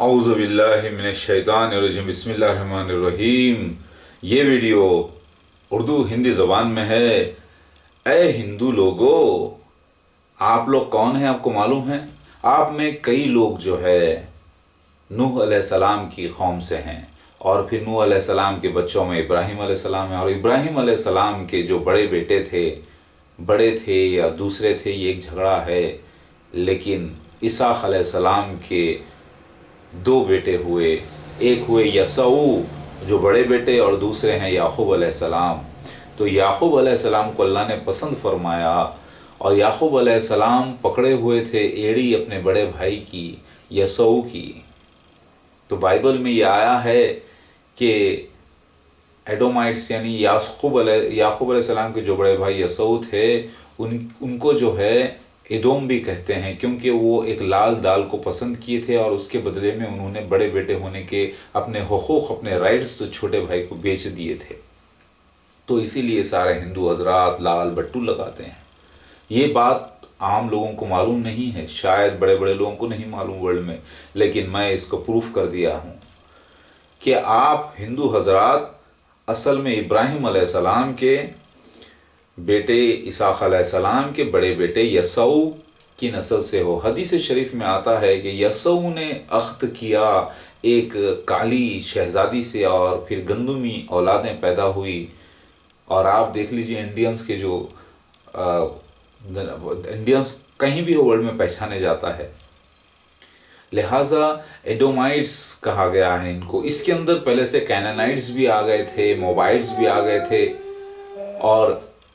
اعوذ باللہ من الشیطان الرجیم، بسم اللہ الرحمن الرحیم۔ یہ ویڈیو اردو ہندی زبان میں ہے۔ اے ہندو لوگو، آپ لوگ کون ہیں آپ کو معلوم ہے؟ آپ میں کئی لوگ جو ہے نوح علیہ السلام کی قوم سے ہیں، اور پھر نوح علیہ السلام کے بچوں میں ابراہیم علیہ السلام ہے، اور ابراہیم علیہ السلام کے جو بڑے تھے یا دوسرے تھے، یہ ایک جھگڑا ہے۔ لیکن اسحاق علیہ السلام کے دو بیٹے ہوئے، ایک ہوئے یسوع جو بڑے بیٹے، اور دوسرے ہیں یعقوب علیہ السلام۔ تو یعقوب علیہ السلام کو اللہ نے پسند فرمایا، اور یعقوب علیہ السلام پکڑے ہوئے تھے ایڑی اپنے بڑے بھائی کی، یسوع کی۔ تو بائبل میں یہ آیا ہے کہ ایڈومائٹس یعنی یعقوب علیہ السلام کے جو بڑے بھائی یسوع تھے، ان کو جو ہے ایدوم بھی کہتے ہیں، کیونکہ وہ ایک لال دال کو پسند کیے تھے، اور اس کے بدلے میں انہوں نے بڑے بیٹے ہونے کے اپنے حقوق، اپنے رائٹس چھوٹے بھائی کو بیچ دیے تھے۔ تو اسی لیے سارے ہندو حضرات لال بٹو لگاتے ہیں۔ یہ بات عام لوگوں کو معلوم نہیں ہے، شاید بڑے بڑے لوگوں کو نہیں معلوم ورلڈ میں، لیکن میں اس کو پروف کر دیا ہوں کہ آپ ہندو حضرات اصل میں ابراہیم علیہ السلام کے بیٹے، اسحاق علیہ السلام کے بڑے بیٹے یسوع کی نسل سے ہو۔ حدیث شریف میں آتا ہے کہ یسوع نے عقد کیا ایک کالی شہزادی سے، اور پھر گندمی اولادیں پیدا ہوئی۔ اور آپ دیکھ لیجئے انڈینز کے جو انڈینز کہیں بھی ورلڈ میں پہچانے جاتا ہے، لہٰذا ایڈومائٹس کہا گیا ہے ان کو۔ اس کے اندر پہلے سے کینانائٹس بھی آ گئے تھے، موبائٹس بھی آ گئے تھے، اور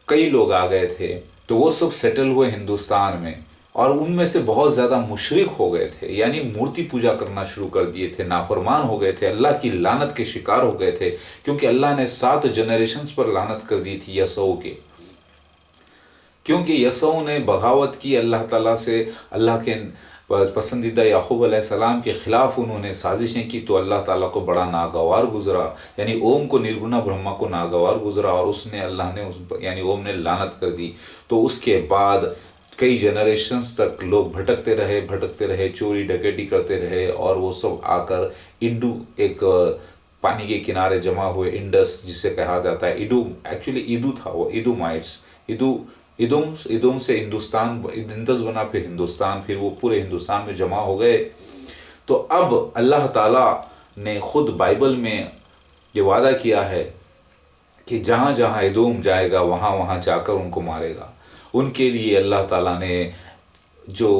کئی لوگ آ گئے تھے۔ تو وہ سب سیٹل ہوئے ہندوستان میں، اور ان میں سے بہت زیادہ مشرک ہو گئے تھے، یعنی مورتی پوجا کرنا شروع کر دیے تھے، نافرمان ہو گئے تھے، اللہ کی لعنت کے شکار ہو گئے تھے، کیونکہ اللہ نے 7 جنریشنز پر لعنت کر دی تھی یسوع کے، کیونکہ یسوع نے بغاوت کی اللہ تعالیٰ سے، اللہ کے پسندیدہ یعقوب علیہ السلام کے خلاف انہوں نے سازشیں کی، تو اللہ تعالیٰ کو بڑا ناگوار گزرا، یعنی اوم کو نرگنا برہما کو ناگوار گزرا، اور اللہ نے یعنی اوم نے لعنت کر دی۔ تو اس کے بعد کئی جنریشنز تک لوگ بھٹکتے رہے، چوری ڈکیٹی کرتے رہے، اور وہ سب آ کر ایک پانی کے کنارے جمع ہوئے، انڈس جسے کہا جاتا ہے، ایکچولی ایدو تھا، وہ ایدومائٹس، ایدوم سے ہندوستان، اندس بنا، پھر ہندوستان، پھر وہ پورے ہندوستان میں جمع ہو گئے۔ تو اب اللہ تعالیٰ نے خود بائبل میں یہ وعدہ کیا ہے کہ جہاں جہاں ایدوم جائے گا، وہاں وہاں جا کر ان کو مارے گا۔ ان کے لیے اللہ تعالیٰ نے جو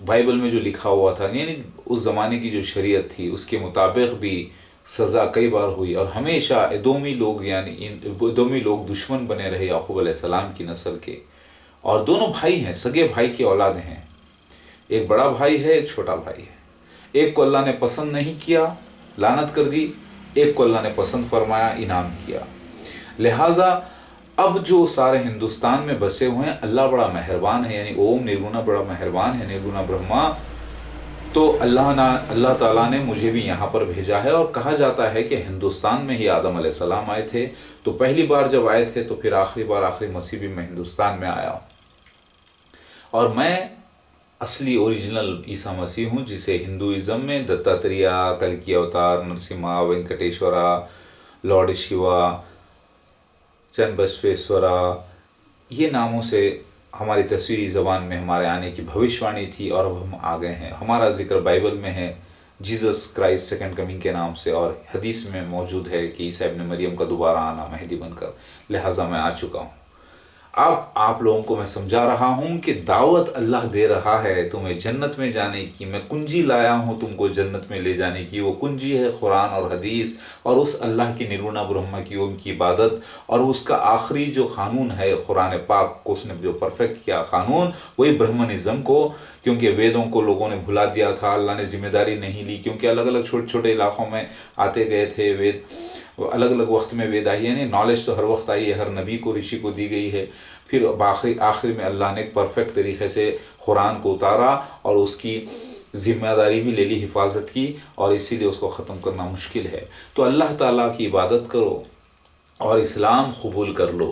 بائبل میں جو لکھا ہوا تھا، یعنی اس زمانے کی جو شریعت تھی، اس کے مطابق بھی سزا کئی بار ہوئی، اور ہمیشہ ایدومی لوگ دشمن بنے رہے یعقوب علیہ السلام کی نسل کے۔ اور دونوں بھائی ہیں، سگے بھائی کی اولاد ہیں، ایک بڑا بھائی ہے، ایک چھوٹا بھائی ہے۔ ایک کو اللہ نے پسند نہیں کیا، لعنت کر دی، ایک کو اللہ نے پسند فرمایا، انعام کیا۔ لہٰذا اب جو سارے ہندوستان میں بسے ہوئے ہیں، اللہ بڑا مہربان ہے، یعنی اوم نرگنا بڑا مہربان ہے، نرگنا برہما۔ تو اللہ تعالیٰ نے مجھے بھی یہاں پر بھیجا ہے، اور کہا جاتا ہے کہ ہندوستان میں ہی آدم علیہ السلام آئے تھے۔ تو پہلی بار جب آئے تھے، تو پھر آخری مسیح بھی میں ہندوستان میں آیا ہوں، اور میں اصلی اوریجنل عیسیٰ مسیح ہوں، جسے ہندوازم میں دتاتریہ، کلکی اوتار، نرسمہا، وینکٹیشورا، لارڈ شیوا، چن بسویشورا، یہ ناموں سے ہماری تصویری زبان میں ہمارے آنے کی بھوشوانی تھی، اور اب ہم آ گئے ہیں۔ ہمارا ذکر بائبل میں ہے جیزس کرائسٹ سیکنڈ کمنگ کے نام سے، اور حدیث میں موجود ہے کہ عیسیٰ ابن مریم کا دوبارہ آنا مہدی بن کر، لہٰذا میں آ چکا ہوں۔ اب آپ لوگوں کو میں سمجھا رہا ہوں کہ دعوت اللہ دے رہا ہے تمہیں جنت میں جانے کی، میں کنجی لایا ہوں تم کو جنت میں لے جانے کی۔ وہ کنجی ہے قرآن اور حدیث، اور اس اللہ کی نرگنا برہما کی اوم کی عبادت، اور اس کا آخری جو قانون ہے قرآن پاک کو اس نے جو پرفیکٹ کیا قانون، وہی برہمنزم کو، کیونکہ ویدوں کو لوگوں نے بھلا دیا تھا، اللہ نے ذمہ داری نہیں لی، کیونکہ الگ الگ چھوٹے چھوٹے علاقوں میں آتے گئے تھے وید، الگ الگ وقت میں وید آئی، یعنی نالج تو ہر وقت آئی ہے، ہر نبی کو رشی کو دی گئی ہے۔ پھر آخر میں اللہ نے ایک پرفیکٹ طریقے سے قرآن کو اتارا، اور اس کی ذمہ داری بھی لے لی، حفاظت کی، اور اسی لیے اس کو ختم کرنا مشکل ہے۔ تو اللہ تعالیٰ کی عبادت کرو اور اسلام قبول کر لو،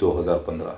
2015।